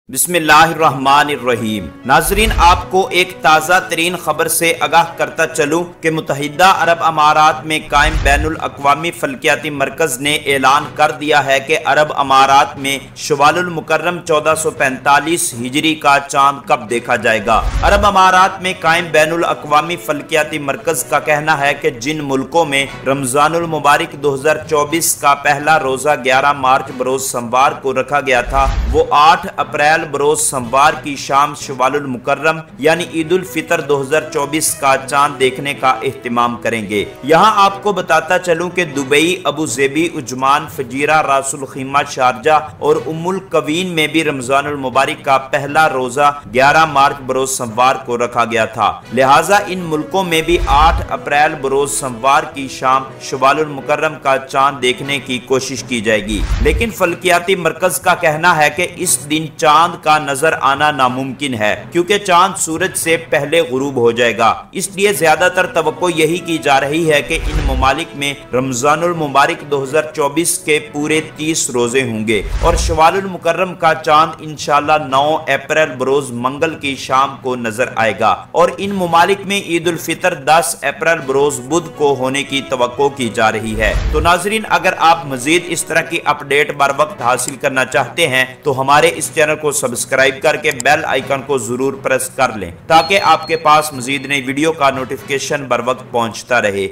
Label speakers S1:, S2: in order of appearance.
S1: बिस्मिल्लाहिर्रहमानिर्रहीम। नाजरीन, आपको एक ताज़ा तरीन खबर से आगाह करता चलूँ कि मुत्तहिदा अरब अमारात में कायम बैनुल अक़वामी फल्कियाती मरकज़ ने ऐलान कर दिया है कि अरब अमारात में शवालुल मुकर्रम 1445 हिजरी का चांद कब देखा जाएगा। अरब अमारात में कायम बैनुल अक़वामी फल्कियाती मरकज़ का कहना है कि जिन मुल्कों में रमज़ानुल मुबारक 2024 का पहला रोज़ा 11 मार्च बरोज़ सोमवार को रखा गया था, वो 8 अप्रैल बरोज सोमवार की शाम शवालुल मुकर्रम यानी ईद उल फितर 2024 का चांद देखने का एहतिमाम करेंगे। यहाँ आपको बताता चलूं कि दुबई, अबू ज़ेबी, उजमान, फजीरा, रासुल खीमा, शारजा और उम्मुल कवीन में भी रमजानुल मुबारक का पहला रोजा 11 मार्च बरोज सोमवार को रखा गया था। लिहाजा इन मुल्कों में भी 8 अप्रैल बरोज सोमवार की शाम शवालुल मुकर्रम का चांद देखने की कोशिश की जाएगी। लेकिन फल्कियाती मरकज का कहना है कि इस दिन चांद का नजर आना नामुमकिन है, क्योंकि चांद सूरज से पहले गुरूब हो जाएगा। इसलिए ज्यादातर तवक्को यही की जा रही है कि इन ममालिक में रमजानुल मुबारक 2024 के पूरे 30 रोजे होंगे और शवालुल मुकर्रम का चांद इंशाअल्लाह 9 अप्रैल बरोज मंगल की शाम को नजर आएगा और इन ममालिक में ईद उल फितर 10 अप्रैल बरोज बुध को होने की तवक्को की जा रही है। तो नाजरीन, अगर आप मजीद इस तरह की अपडेट बर वक्त हासिल करना चाहते हैं तो हमारे इस चैनल को सब्सक्राइब करके बेल आइकन को जरूर प्रेस कर लें, ताकि आपके पास मजीद नई वीडियो का नोटिफिकेशन बर वक्त पहुंचता रहे।